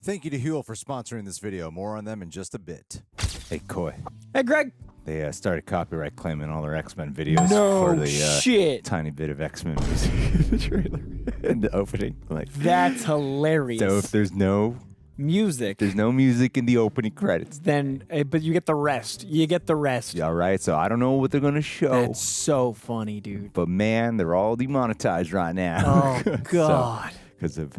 Thank you to HUEL for sponsoring this video. More on them in just a bit. Hey, Coy. Hey, Greg. They started copyright claiming all their X-Men videos No for the shit. tiny bit of X-Men music in the trailer and the opening. Like, that's hilarious. So if there's no music in the opening credits, then but you get the rest. You get the rest. Yeah, all right. So I don't know what they're gonna show. That's so funny, dude. But man, they're all demonetized right now. Oh God. Because of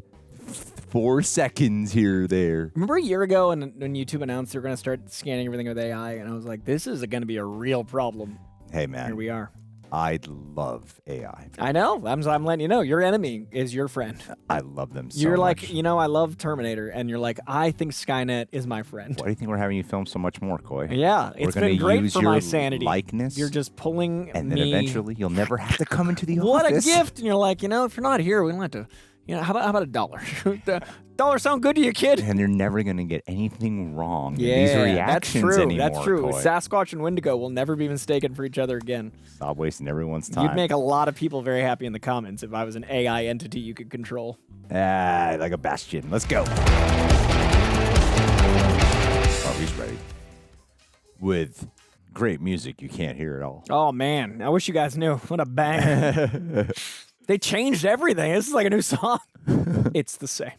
4 seconds here or there. Remember a year ago when YouTube announced they were going to start scanning everything with AI, and I was like, this is going to be a real problem. Hey, man. Here we are. I love AI. I know. I'm letting you know. Your enemy is your friend. I love them so You're much. like, you know, I love Terminator, and you're like, I think Skynet is my friend. Why do you think we're having you film so much more, Coy? Yeah, it's been great for my sanity. Likeness, you're just pulling and then eventually you'll never have to come into the what office. What a gift! And you're like, you know, if you're not here, we don't have to. You know, how about $1? $1 sound good to you, kid? And they're never going to get anything wrong yeah, in these reactions that's true. anymore. That's true. Coy. Sasquatch and Wendigo will never be mistaken for each other again. Stop wasting everyone's time. You'd make a lot of people very happy in the comments if I was an AI entity you could control. Like a bastion. Let's go. Oh, he's ready. With great music you can't hear at all. Oh, man. I wish you guys knew. What a bang. They changed everything. This is like a new song. It's the same.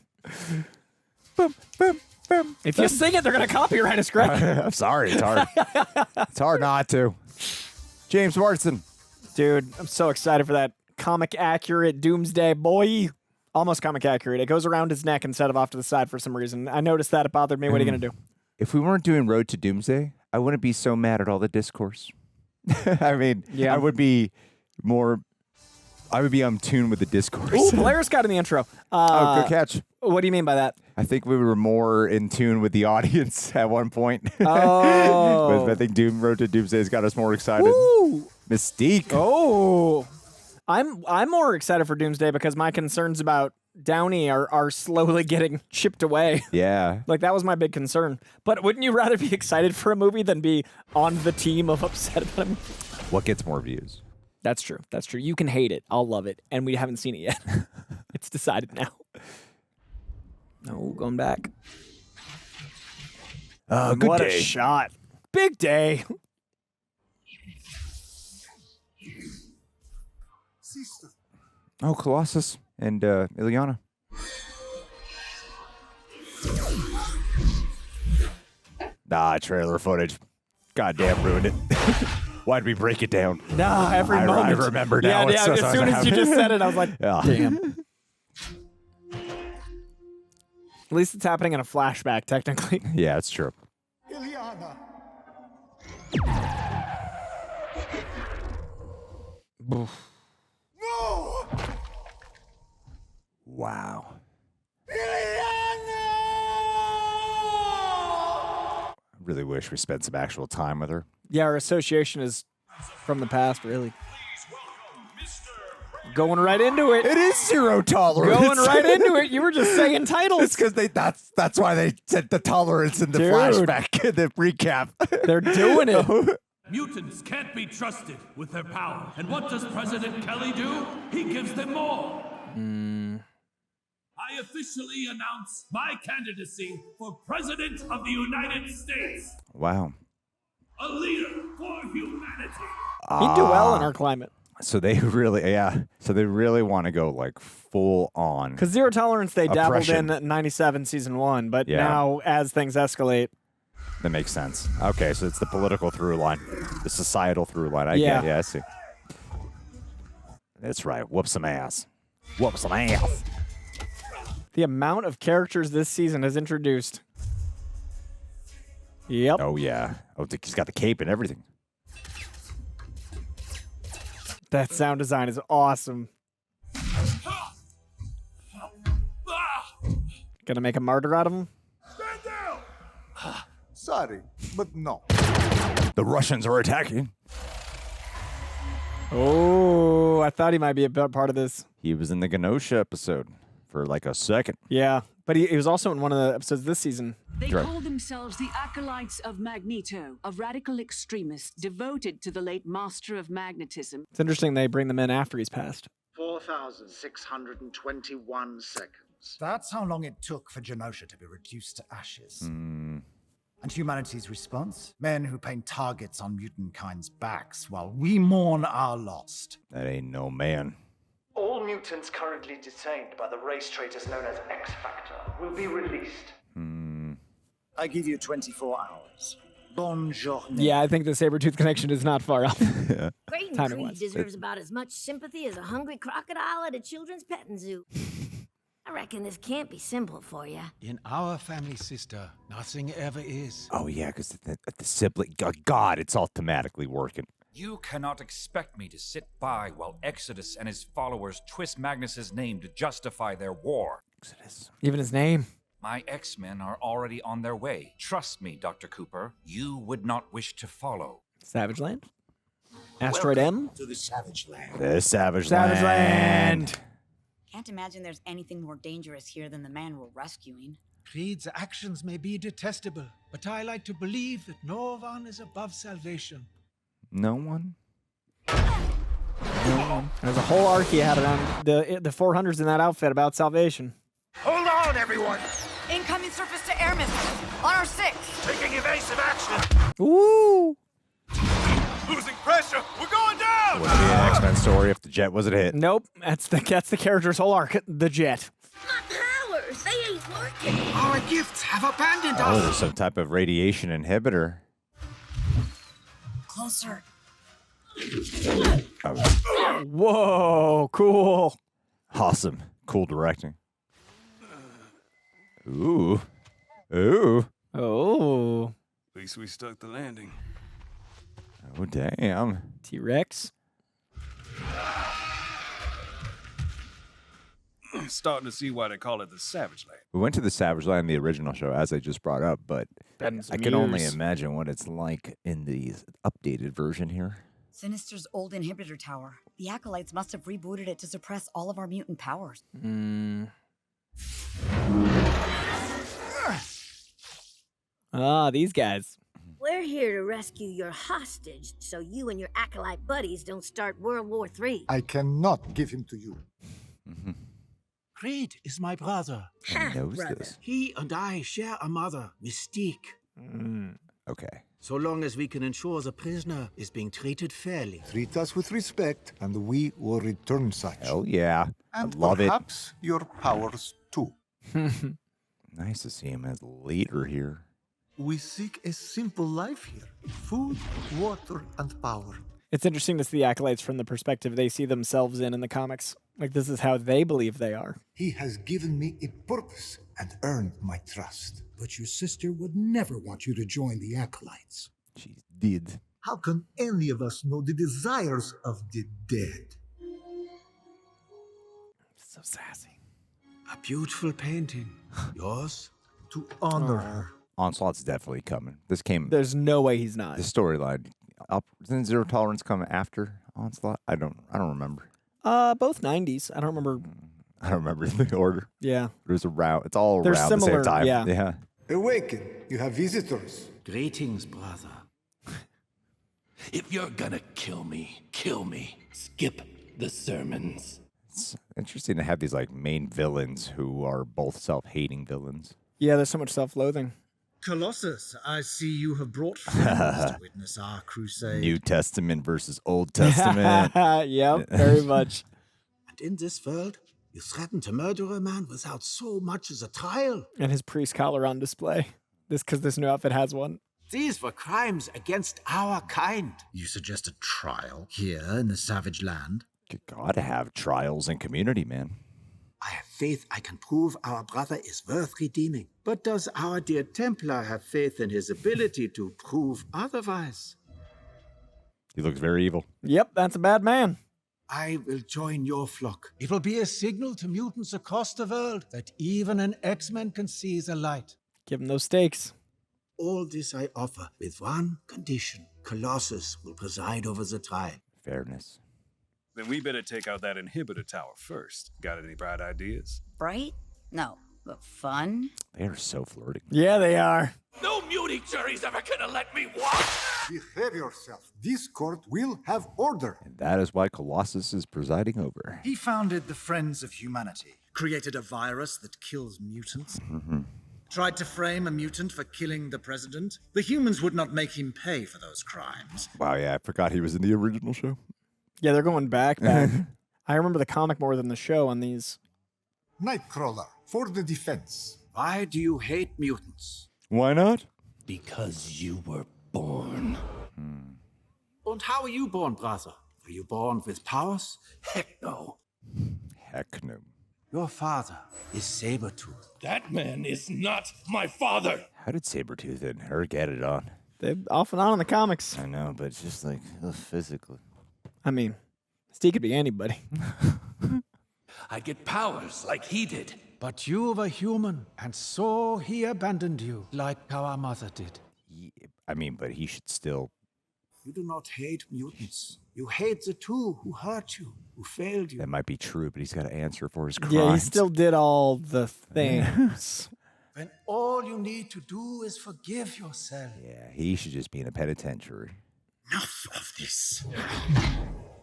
Boom, boom, boom. If you sing it, they're going to copyright us, Greg. I'm sorry. It's hard. It's hard not to. James Marston. Dude, I'm so excited for that comic accurate Doomsday boy. Almost comic accurate. It goes around his neck instead of off to the side for some reason. I noticed that. It bothered me. What are you going to do? If we weren't doing Road to Doomsday, I wouldn't be so mad at all the discourse. I mean, yeah. I would be in tune with the discourse. Ooh, Polaris got in the intro. Oh, good catch. What do you mean by that? I think we were more in tune with the audience at one point. Oh. But I think Road to Doomsday has got us more excited. Woo. Mystique. Oh. I'm more excited for Doomsday because my concerns about Downey are slowly getting chipped away. Yeah. Like, that was my big concern. But wouldn't you rather be excited for a movie than be on the team of upset about a movie? What gets more views? That's true. That's true. You can hate it. I'll love it. And we haven't seen it yet. It's decided now. No, going back. Good what day. A shot. Big day. Oh, Colossus and Ileana. Trailer footage. Goddamn, ruined it. Why'd we break it down? Nah, every moment. I remember now. Yeah, as soon as you just said it, I was like, yeah. Damn. At least it's happening in a flashback, technically. Yeah, it's true. Ileana. No! Wow. I really wish we spent some actual time with her. Yeah, our association is from the past, really. Going right into it. It is zero tolerance. Going right into it. You were just saying titles. It's because that's why they said the tolerance in the Dude. flashback, the recap. They're doing it. Mutants can't be trusted with their power. And what does President Kelly do? He gives them more. I officially announce my candidacy for President of the United States. Wow. A leader for humanity. He'd do well in our climate. So they really want to go like full on. Because zero tolerance, they dabbled Oppression. in 97 season 1, but Yeah. now as things escalate. That makes sense. Okay, so it's the political through line, the societal through line. I Yeah. get it. Yeah, I see. That's right. Whoop some ass. Whoop some ass. The amount of characters this season has introduced. Yep. Oh, yeah. Oh, he's got the cape and everything. That sound design is awesome. Gonna make a martyr out of him? Stand down. Sorry, but no. The Russians are attacking. Oh, I thought he might be a part of this. He was in the Genosha episode for like a second. Yeah, but he was also in one of the episodes this season. They Right. call themselves the Acolytes of Magneto, a radical extremist devoted to the late master of magnetism. It's interesting they bring them in after he's passed. 4,621 seconds. mutants. That's how long it took for Genosha to be reduced to ashes. And humanity's response? Men who paint targets on mutantkind's backs while we mourn our lost. That ain't no man. All mutants currently detained by the race traitors known as X-Factor will be released. I give you 24 hours. Bonne journée. Yeah, I think the Sabretooth connection is not far off. Great Timing Creed wise. deserves about as much sympathy as a hungry crocodile at a children's petting zoo. I reckon this can't be simple for you. In our family, sister, nothing ever is. Oh, yeah, because the sibling... God, it's all thematically working. You cannot expect me to sit by while Exodus and his followers twist Magnus's name to justify their war. Exodus. Even his name. My X-Men are already on their way. Trust me, Dr. Cooper. You would not wish to follow. Savage Land? Asteroid M? To the Savage Land. The Savage Savage Land. Land. Can't imagine there's anything more dangerous here than the man we're rescuing. Creed's actions may be detestable, but I like to believe that no one is above salvation. No one? There's a whole arc he had around the 400s in that outfit about salvation. Hold on, everyone! Incoming surface-to-air missiles on our 6. Taking evasive action! Ooh! Losing pressure! We're going down! Wouldn't be an X-Men story if the jet wasn't hit. Nope, that's the character's whole arc, the jet. My powers, they ain't working. Our gifts have abandoned Oh, us! there's some type of radiation inhibitor. Closer. Whoa, cool. Awesome. Cool directing. Ooh. Ooh. Oh. At least we stuck the landing. Oh, damn. T-Rex. Starting to see why they call it the Savage Land. We went to the Savage Land in the original show, as I just brought up, but I can only imagine what it's like in the updated version here. Sinister's old inhibitor tower. The Acolytes must have rebooted it to suppress all of our mutant powers. Ah, these guys. We're here to rescue your hostage so you and your acolyte buddies don't start World War III. I cannot give him to you. Creed is my brother. He knows brother. this. He and I share a mother, Mystique. Okay. So long as we can ensure the prisoner is being treated fairly. Treat us with respect, and we will return such. Hell yeah. And I love perhaps your powers too. it. Nice to see him as leader here. We seek a simple life here. Food, water, and power. It's interesting to see the Acolytes from the perspective they see themselves in the comics. Like, this is how they believe they are. He has given me a purpose and earned my trust. But your sister would never want you to join the Acolytes. She did. How can any of us know the desires of the dead? So sassy. A beautiful painting. Yours? To honor her. Onslaught's definitely coming. This came. There's no way he's not. The storyline. Didn't Zero Tolerance come after Onslaught? I don't remember. Both 90s. I don't remember. I don't remember the order. Yeah. There's around. It's all They're around similar, the same time. yeah. Awaken. You have visitors. Greetings, brother. If you're gonna kill me, kill me. Skip the sermons. It's interesting to have these like main villains who are both self-hating villains. Yeah, there's so much self-loathing. Colossus, I see you have brought friends to witness our crusade. New Testament versus Old Testament. Yep, very much. And in this world, you threaten to murder a man without so much as a trial. And his priest collar on display. Because this new outfit has one. These were crimes against our kind. You suggest a trial here in the Savage Land? You gotta have trials in community, man. I have faith I can prove our brother is worth redeeming. But does our dear Templar have faith in his ability to prove otherwise? He looks very evil. Yep, that's a bad man. I will join your flock. It will be a signal to mutants across the world that even an X-Men can see the light. Give him those stakes. All this I offer with one condition. Colossus will preside over the trial. Fairness. Then we better take out that inhibitor tower first. Got any bright ideas? Bright? No, but fun? They are so flirty. Yeah, they are. No mutie jury's ever gonna let me watch! Behave yourself. This court will have order. And that is why Colossus is presiding over. He founded the Friends of Humanity, created a virus that kills mutants, tried to frame a mutant for killing the president. The humans would not make him pay for those crimes. Wow, yeah, I forgot he was in the original show. Yeah, they're going back. I remember the comic more than the show on these. Nightcrawler, for the defense. Why do you hate mutants? Why not? Because you were born. And how were you born, brother? Were you born with powers? Heck no. Heck no. Your father is Sabretooth. That man is not my father. How did Sabretooth and her get it on? They're off and on in the comics. I know, but it's just like physically. I mean, Steve could be anybody. I get powers like he did. But you were human, and so he abandoned you, like our mother did. I mean, but he should still... You do not hate mutants. You hate the two who hurt you, who failed you. That might be true, but he's got to answer for his crimes. Yeah, he still did all the things. When all you need to do is forgive yourself. Yeah, he should just be in a penitentiary. Enough of this.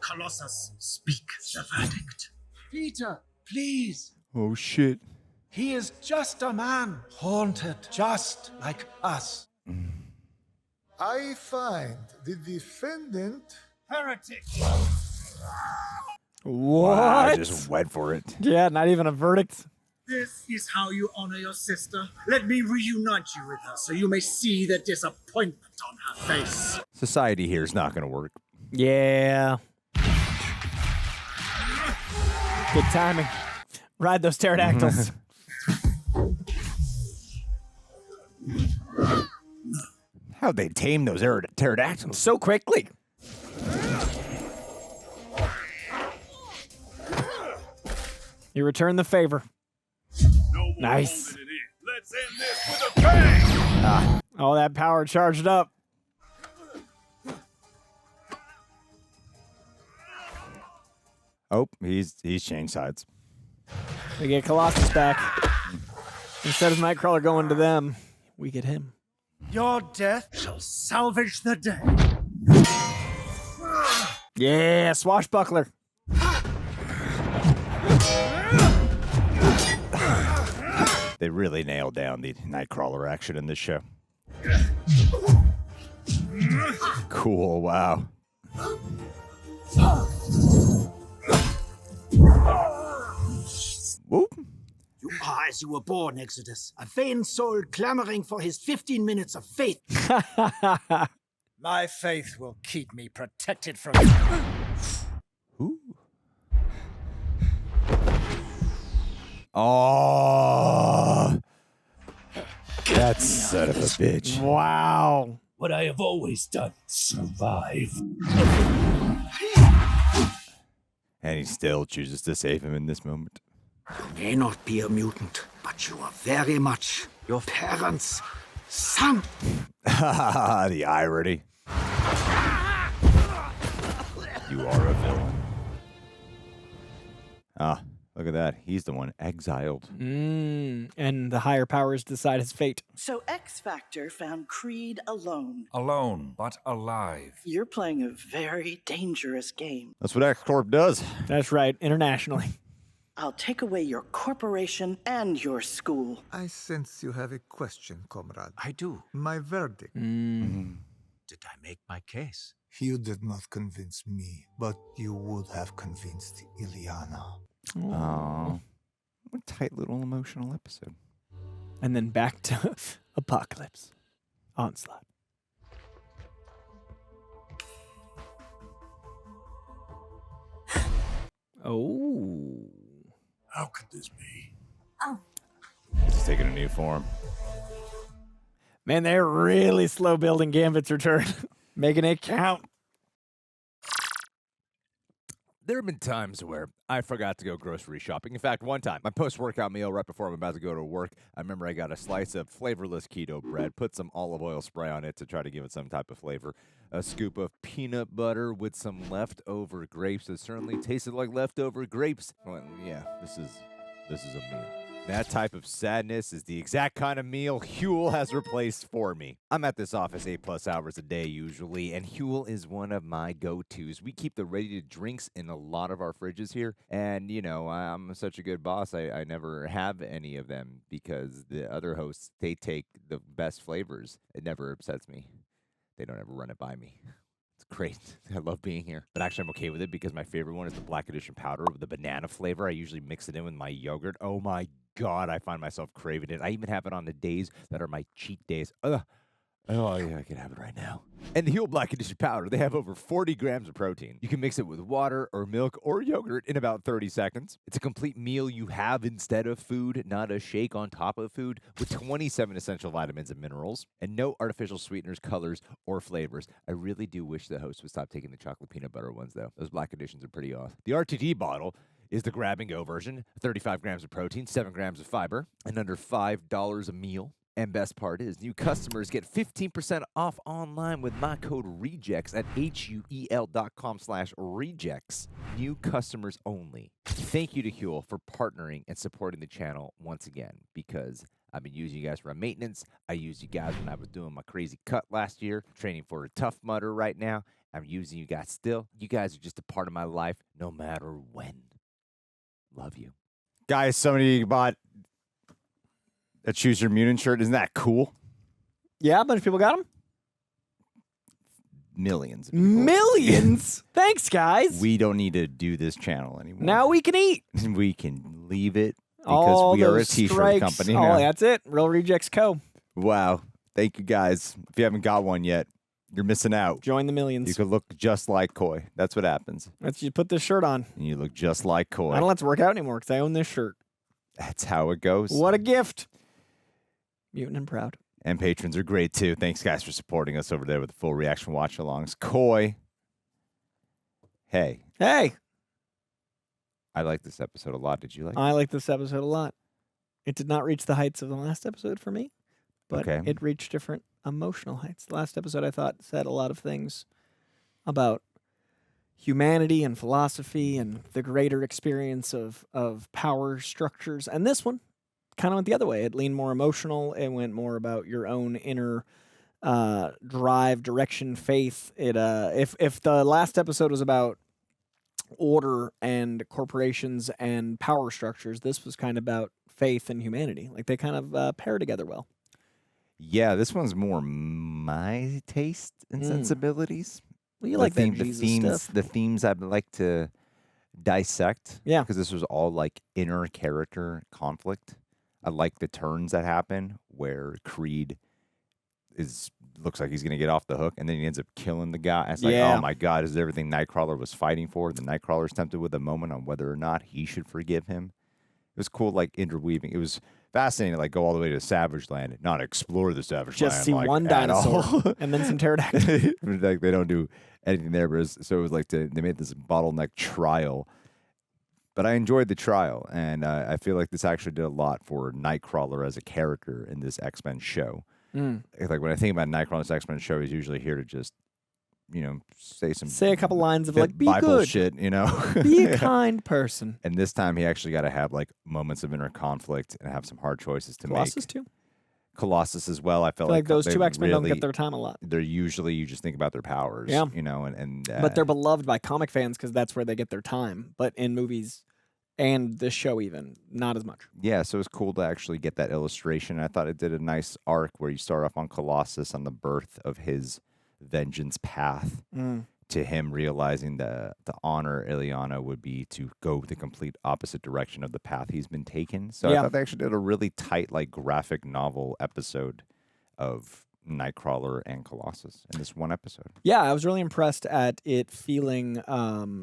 Colossus, speak the verdict. Peter, please. Oh, shit. He is just a man, haunted just like us. I find the defendant heretic. What? Wow, I just went for it. Yeah, not even a verdict. This is how you honor your sister. Let me reunite you with her so you may see the disappointment on her face. Society here is not going to work. Yeah. Good timing. Ride those pterodactyls. How'd they tame those pterodactyls so quickly? You return the favor. Nice. Let's end this with a bang! Oh, that power charged up. Oh, he's changed sides. We get Colossus back. Instead of Nightcrawler going to them, we get him. Your death shall salvage the day. Yeah, swashbuckler. They really nailed down the Nightcrawler action in this show. Cool, wow. Whoop. You are as you were born, Exodus. A vain soul clamoring for his 15 minutes of faith. My faith will keep me protected from Ooh. Oh, that son of a bitch. Wow. What I have always done, survive. And he still chooses to save him in this moment. You may not be a mutant, but you are very much your parents' son. The irony. You are a villain. Ah, look at that. He's the one exiled. And the higher powers decide his fate. So X Factor found Creed alone. Alone, but alive. You're playing a very dangerous game. That's what X-Corp does. That's right, internationally. I'll take away your corporation and your school. I sense you have a question, comrade. I do. My verdict. Did I make my case? You did not convince me, but you would have convinced Ileana. Oh, what a tight little emotional episode. And then back to Apocalypse. Onslaught. Oh. How could this be? He's taking a new form. Man, they're really slow building Gambit's return. Making it count. There have been times where I forgot to go grocery shopping. In fact, one time, my post-workout meal right before I'm about to go to work, I remember I got a slice of flavorless keto bread, put some olive oil spray on it to try to give it some type of flavor, a scoop of peanut butter with some leftover grapes. It certainly tasted like leftover grapes. Well, yeah, this is a meal. That type of sadness is the exact kind of meal HUEL has replaced for me. I'm at this office 8+ hours a day usually, and HUEL is one of my go-tos. We keep the ready drinks in a lot of our fridges here, and you know, I'm such a good boss, I never have any of them because the other hosts, they take the best flavors. It never upsets me. They don't ever run it by me. It's great. I love being here. But actually, I'm okay with it because my favorite one is the Black Edition powder with the banana flavor. I usually mix it in with my yogurt. Oh my God, I find myself craving it. I even have it on the days that are my cheat days. Ugh. Oh, yeah, I can have it right now. And the HUEL Black Edition powder, they have over 40 grams of protein. You can mix it with water or milk or yogurt in about 30 seconds. It's a complete meal you have instead of food, not a shake on top of food, with 27 essential vitamins and minerals, and no artificial sweeteners, colors, or flavors. I really do wish the host would stop taking the chocolate peanut butter ones, though. Those Black Editions are pretty awesome. The RTD bottle is the grab-and-go version, 35 grams of protein, 7 grams of fiber, and under $5 a meal. And best part is, new customers get 15% off online with my code REJECTS at HUEL.com/rejects. New customers only. Thank you to HUEL for partnering and supporting the channel once again, because I've been using you guys for maintenance. I used you guys when I was doing my crazy cut last year, training for a Tough Mudder right now. I'm using you guys still. You guys are just a part of my life, no matter when. Love you. Guys, somebody bought a Choose Your Mutant shirt. Isn't that cool? Yeah, a bunch of people got them. Millions. Of people. Millions? Thanks, guys. We don't need to do this channel anymore. Now we can eat. We can leave it because all we are a those t-shirt strikes. company Oh, now. that's it. Real Rejects Co. Wow. Thank you, guys. If you haven't got one yet, you're missing out. Join the millions. You could look just like Coy. That's what happens. Let's just put this shirt on. And you look just like Coy. I don't have to work out anymore because I own this shirt. That's how it goes. What a gift. Mutant and proud. And patrons are great, too. Thanks, guys, for supporting us over there with the full reaction watch-alongs. Coy. Hey. Hey. I like this episode a lot. Did you like it? I like this episode a lot. It did not reach the heights of the last episode for me, but it reached different emotional heights. The last episode, I thought, said a lot of things about humanity and philosophy and the greater experience of power structures. And this one kind of went the other way. It leaned more emotional. It went more about your own inner drive, direction, faith. It if the last episode was about order and corporations and power structures, this was kind of about faith and humanity. Like they kind of pair together well. Yeah, this one's more my taste and sensibilities. Well, you like that Jesus stuff. The themes I'd like to dissect. Yeah. Because this was all like inner character conflict. I like the turns that happen where Creed looks like he's going to get off the hook, and then he ends up killing the guy. It's like, oh my God, is everything Nightcrawler was fighting for? The Nightcrawler's tempted with a moment on whether or not he should forgive him. It was cool, like interweaving. It was fascinating to like go all the way to Savage Land, not explore the Savage Land. Just see like, one dinosaur and then some pterodactyls. Like they don't do anything there, but so it was like they made this bottleneck trial. But I enjoyed the trial, and I feel like this actually did a lot for Nightcrawler as a character in this X-Men show. Like when I think about Nightcrawler in this X-Men show, he's usually here to just, you know, say a couple lines of like, be Bible good. shit, you know? Be a kind person. And this time he actually got to have like moments of inner conflict and have some hard choices to Colossus make. too. Colossus as well. I felt like those they two X-Men don't really- get their time a lot. They're usually, you just think about their powers, Yeah. you know, and But they're beloved by comic fans because that's where they get their time. But in movies and this show even, not as much. yeah, so it was cool to actually get that illustration. I thought it did a nice arc where you start off on Colossus on the birth of his vengeance path to him realizing that to honor Ileana would be to go the complete opposite direction of the path he's been taken. So I thought they actually did a really tight, like graphic novel episode of Nightcrawler and Colossus in this one episode. Yeah, I was really impressed at it feeling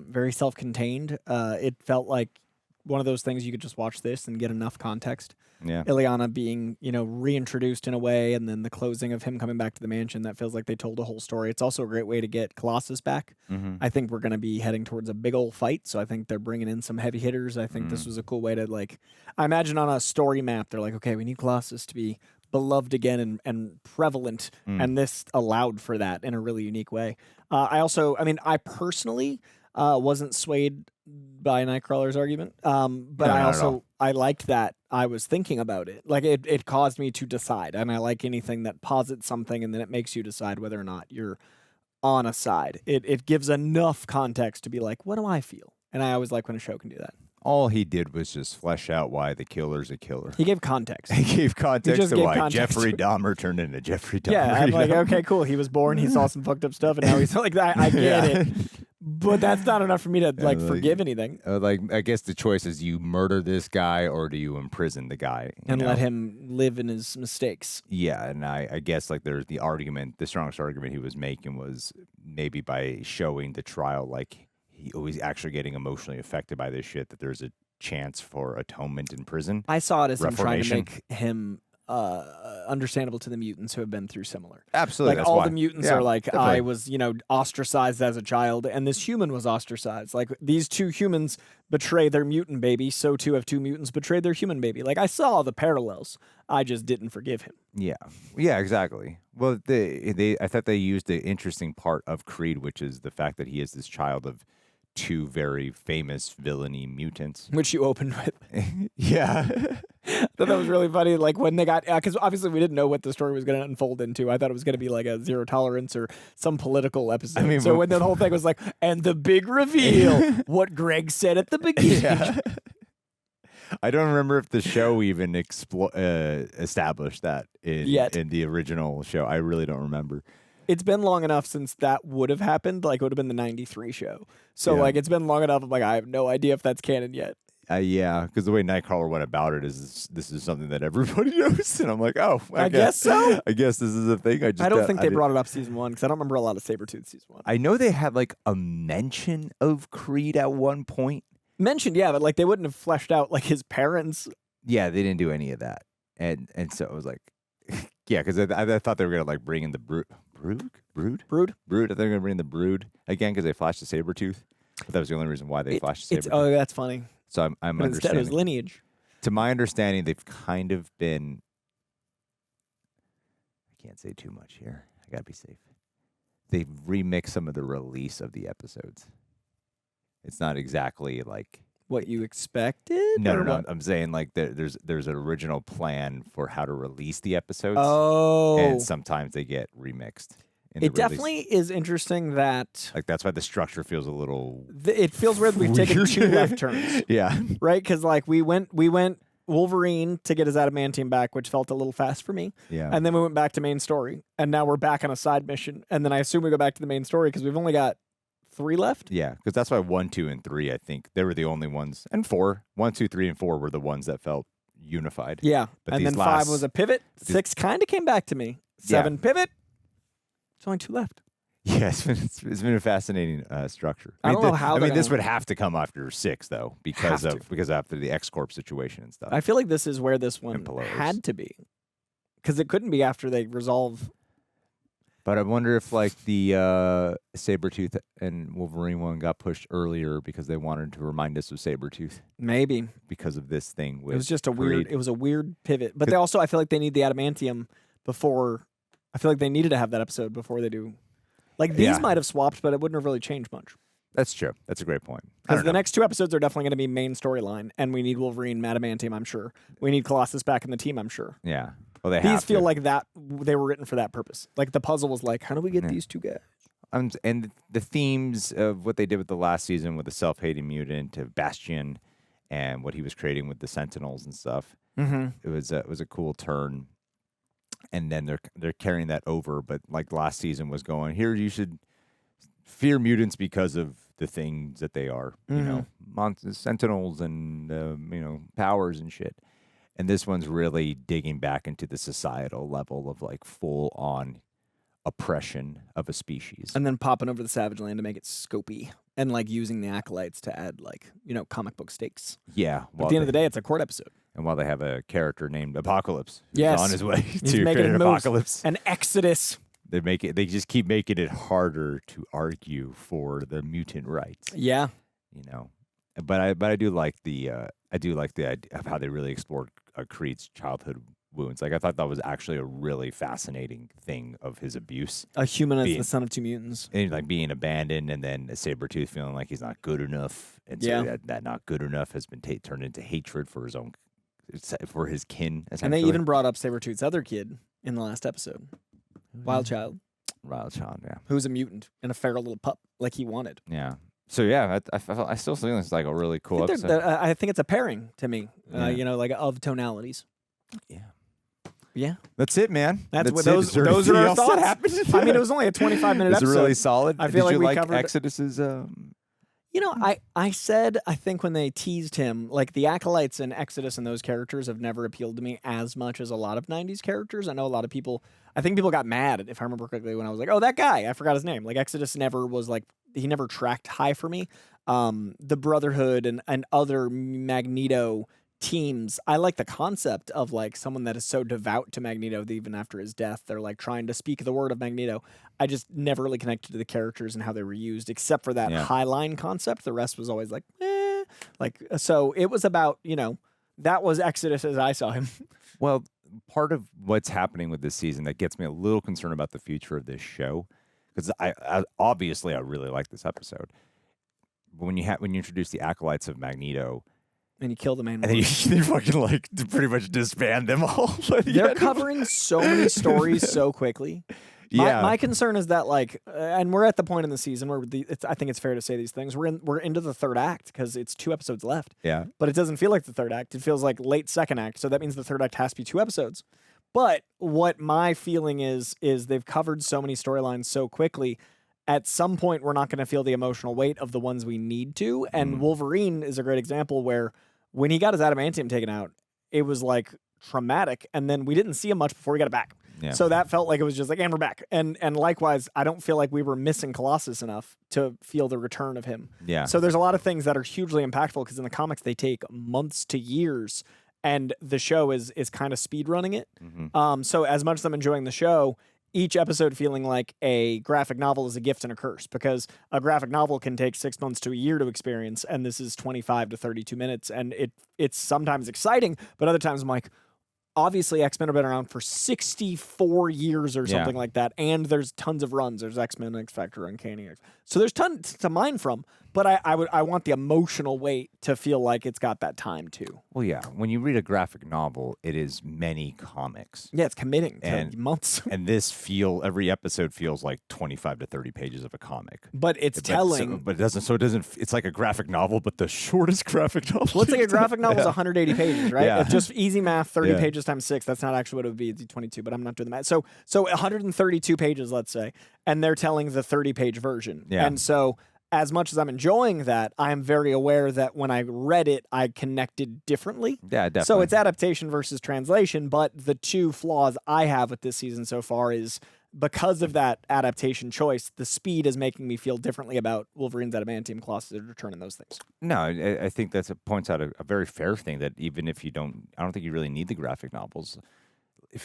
very self-contained. It felt like one of those things you could just watch this and get enough context. Yeah. Ileana being, you know, reintroduced in a way, and then the closing of him coming back to the mansion, that feels like they told a whole story. It's also a great way to get Colossus back. I think we're going to be heading towards a big old fight, so I think they're bringing in some heavy hitters. I think this was a cool way to, like, I imagine on a story map, they're like, okay, we need Colossus to be beloved again and prevalent, and this allowed for that in a really unique way. I personally, Wasn't swayed by Nightcrawler's argument. But I liked that I was thinking about it. Like it caused me to decide. And I like anything that posits something and then it makes you decide whether or not you're on a side. It gives enough context to be like, what do I feel? And I always like when a show can do that. All he did was just flesh out why the killer's a killer. He gave context. He gave context to why context. Jeffrey Dahmer turned into Jeffrey Dahmer. Yeah, I'm like, okay, cool. He was born, he saw some fucked up stuff, and now he's like, I get it. But that's not enough for me to forgive anything. I guess the choice is you murder this guy or do you imprison the guy and let him live in his mistakes. Yeah, and I guess like there's the strongest argument he was making was maybe by showing the trial like he was actually getting emotionally affected by this shit that there's a chance for atonement in prison. I saw it as him trying to make him understandable to the mutants who have been through similar. Absolutely. Like all the mutants are like, definitely. I was, ostracized as a child, and this human was ostracized. Like these two humans betray their mutant baby, so too have two mutants betrayed their human baby. Like I saw the parallels. I just didn't forgive him. Yeah. Yeah, exactly. Well, I thought they used the interesting part of Creed, which is the fact that he is this child of two very famous villainy mutants. Which you opened with. Yeah. I thought that was really funny. Like when they got, because obviously we didn't know what the story was going to unfold into. I thought it was going to be like a Zero Tolerance or some political episode. I mean, so when the whole thing was like, and the big reveal, what Greg said at the beginning. Yeah. I don't remember if the show even established that in the original show. I really don't remember. It's been long enough since that would have happened. Like, it would have been the 93 show. So, like, it's been long enough. I'm like, I have no idea if that's canon yet. Yeah, because the way Nightcrawler went about it is this is something that everybody knows. And I'm like, oh, I guess so. I guess this is a thing. I don't think they brought it up season 1 because I don't remember a lot of Sabretooth season 1. I know they had, like, a mention of Creed at one point. Mentioned, yeah, but, like, they wouldn't have fleshed out, like, his parents. Yeah, they didn't do any of that. And so it was like, yeah, because I thought they were going to, like, bring in the Brood. I think they're going to bring the Brood again because they flashed the Sabretooth. But that was the only reason why they flashed the Sabretooth. Oh, that's funny. So I'm but understanding. Instead, it was lineage. To my understanding, they've kind of been. I can't say too much here. I got to be safe. They've remixed some of the release of the episodes. It's not exactly like what you expected. No. I'm saying like there's an original plan for how to release the episodes. Oh, and sometimes they get remixed. It definitely is interesting that like that's why the structure feels a little. It feels weird. We've taken 2 left turns. Yeah, right. Because like we went Wolverine to get his adamantium back, which felt a little fast for me. Yeah, and then we went back to main story, and now we're back on a side mission, and then I assume we go back to the main story because we've only got 3 left. Yeah, because that's why 1, 2, and 3. I think they were the only ones, and 4, 1, 2, 3, and 4 were the ones that felt unified. Yeah, but and then 5 was a pivot. 6 kind of came back to me. 7 pivot. There's only 2 left. Yeah, it's been a fascinating structure. I don't know how. I mean, this would have to come after 6 though, because after the X-Corp situation and stuff. I feel like this is where this one had to be, because it couldn't be after they resolve. But I wonder if like the Sabretooth and Wolverine one got pushed earlier because they wanted to remind us of Sabretooth. Maybe because of this thing. With it was just a Creed. weird. It was a weird pivot. But they also, I feel like they need the adamantium before. I feel like they needed to have that episode before they do. Like these might have swapped, but it wouldn't have really changed much. That's true. That's a great point. Because the next 2 episodes are definitely going to be main storyline, and we need Wolverine, adamantium, I'm sure. We need Colossus back in the team, I'm sure. Yeah. Well, these feel like that they were written for that purpose. Like the puzzle was like, how do we get these 2 guys? And the themes of what they did with the last season with the self-hating mutant of Bastion and what he was creating with the Sentinels and stuff. Mm-hmm. It was a cool turn. And then they're carrying that over, but like last season was going, here you should fear mutants because of the things that they are, you know, Sentinels and powers and shit. And this one's really digging back into the societal level of like full on oppression of a species. And then popping over the Savage Land to make it scopy and like using the acolytes to add like, comic book stakes. Yeah. But at the end of the day, it's a court episode. And while they have a character named Apocalypse who's yes. on his way He's to create an apocalypse. An exodus. They just keep making it harder to argue for the mutant rights. Yeah. But I do like the idea of how they really explored Creed's childhood wounds. Like I thought that was actually a really fascinating thing of his abuse. A human as the son of two mutants. And like being abandoned, and then a Sabretooth feeling like he's not good enough. And so that not good enough has been turned into hatred for his own, for his kin. And they even brought up Sabretooth's other kid in the last episode. Wild Child. Wild Child, yeah. Who's a mutant and a feral little pup like he wanted. Yeah. So yeah, I still think it's like a really cool episode. I think it's a pairing to me, you know, like of tonalities. Yeah. Yeah. That's it, man. That's what it. those are our thoughts. I mean, it was only a 25-minute episode. It's really solid. I feel Did like you we covered Exodus's You know, I said, I think when they teased him, like the Acolytes and Exodus and those characters have never appealed to me as much as a lot of 90s characters. I know a lot of people, I think people got mad, if I remember correctly, when I was like, oh, that guy, I forgot his name. Like Exodus never was like, he never tracked high for me. The Brotherhood and other Magneto teams, I like the concept of like someone that is so devout to Magneto that even after his death, they're like trying to speak the word of Magneto. I just never really connected to the characters and how they were used, except for that high line concept. The rest was always like, so it was about, you know, that was Exodus as I saw him. Well, part of what's happening with this season that gets me a little concerned about the future of this show, because I obviously I really like this episode. But when you introduce the Acolytes of Magneto, and you kill the main one. And then you fucking like pretty much disband them all. They're covering so many stories so quickly. My concern is that like, and we're at the point in the season where I think it's fair to say these things. We're into the third act because it's 2 episodes left. Yeah. But it doesn't feel like the third act. It feels like late second act. So that means the third act has to be 2 episodes. But what my feeling is they've covered so many storylines so quickly. At some point, we're not going to feel the emotional weight of the ones we need to. And Wolverine is a great example where when he got his adamantium taken out, it was like traumatic. And then we didn't see him much before he got it back. Yeah. So that felt like it was just like, and we're back. And likewise, I don't feel like we were missing Colossus enough to feel the return of him. Yeah. So there's a lot of things that are hugely impactful because in the comics, they take months to years. And the show is kind of speed running it. So as much as I'm enjoying the show, each episode feeling like a graphic novel is a gift and a curse because a graphic novel can take 6 months to a year to experience, and this is 25 to 32 minutes, and it's sometimes exciting, but other times I'm like, obviously X-Men have been around for 64 years or something like that, and there's tons of runs. There's X-Men, X-Factor, Uncanny X. So there's tons to mine from, but I want the emotional weight to feel like it's got that time too. Well, yeah. When you read a graphic novel, it is many comics. Yeah, it's committing to months. And every episode feels like 25 to 30 pages of a comic. But it's telling. But it doesn't, it's like a graphic novel, but the shortest graphic novel. Let's say a graphic novel is 180 pages, right? Yeah. It's just easy math, 30 pages times 6. That's not actually what it would be. It's 22, but I'm not doing the math. So 132 pages, let's say, and they're telling the 30-page version. Yeah. And so as much as I'm enjoying that, I am very aware that when I read it, I connected differently. Yeah, definitely. So it's adaptation versus translation, but the 2 flaws I have with this season so far is because of that adaptation choice, the speed is making me feel differently about Wolverine's adamantium, Colossus' return, and those things. No, I think that points out a very fair thing that even if you don't, I don't think you really need the graphic novels.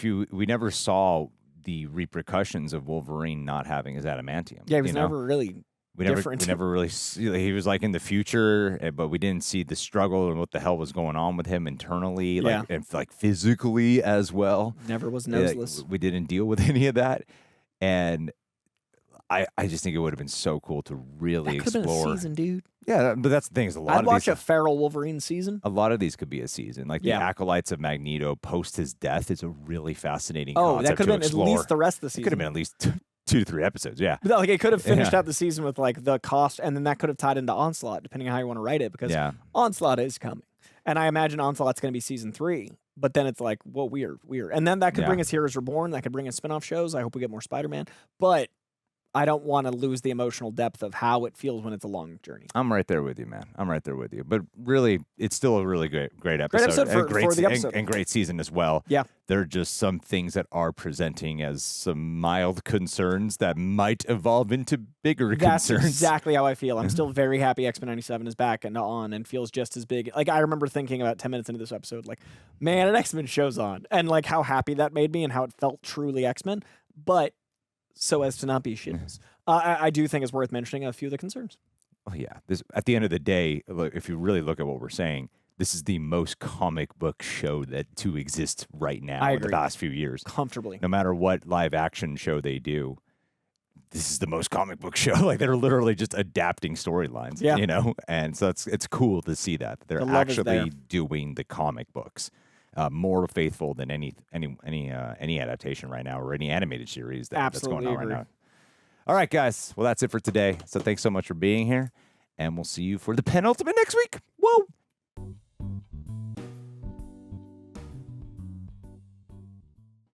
We never saw the repercussions of Wolverine not having his adamantium. Yeah, he was never really different. We never really he was like in the future, but we didn't see the struggle and what the hell was going on with him internally, and like physically as well. Never was noseless. We didn't deal with any of that, and I just think it would have been so cool to really explore. Been a season, dude. Yeah, but that's the thing is I'd watch a feral Wolverine season. A lot of these could be a season, like the Acolytes of Magneto post his death is a really fascinating. That could have been at least the rest of the season. It could have been at least 2 to 3 episodes, yeah. Like it could have finished out the season with like the cost, and then that could have tied into Onslaught, depending on how you want to write it, because Onslaught is coming. And I imagine Onslaught's going to be season 3, but then it's like, whoa, weird. And then that could bring us Heroes Reborn, that could bring us spin-off shows. I hope we get more Spider-Man. But I don't want to lose the emotional depth of how it feels when it's a long journey. I'm right there with you, man. I'm right there with you. But really, it's still a really great episode. Great episode for the episode. And great season as well. Yeah. There are just some things that are presenting as some mild concerns that might evolve into bigger concerns. That's exactly how I feel. I'm still very happy X-Men 97 is back and on and feels just as big. Like, I remember thinking about 10 minutes into this episode, like, man, an X-Men show's on. And, like, how happy that made me and how it felt truly X-Men. But so as to not be shit. I do think it's worth mentioning a few of the concerns. Oh, yeah. At the end of the day, if you really look at what we're saying, this is the most comic book show to exist right now I in agree. the past few years. Comfortably. No matter what live action show they do, this is the most comic book show. Like they're literally just adapting storylines, Yeah. you know? And so it's cool to see that. They're The love is there. actually doing the comic books. More faithful than any adaptation right now or any animated series that's going on right now. All right, guys. Well, that's it for today. So thanks so much for being here, and we'll see you for the penultimate next week. Whoa!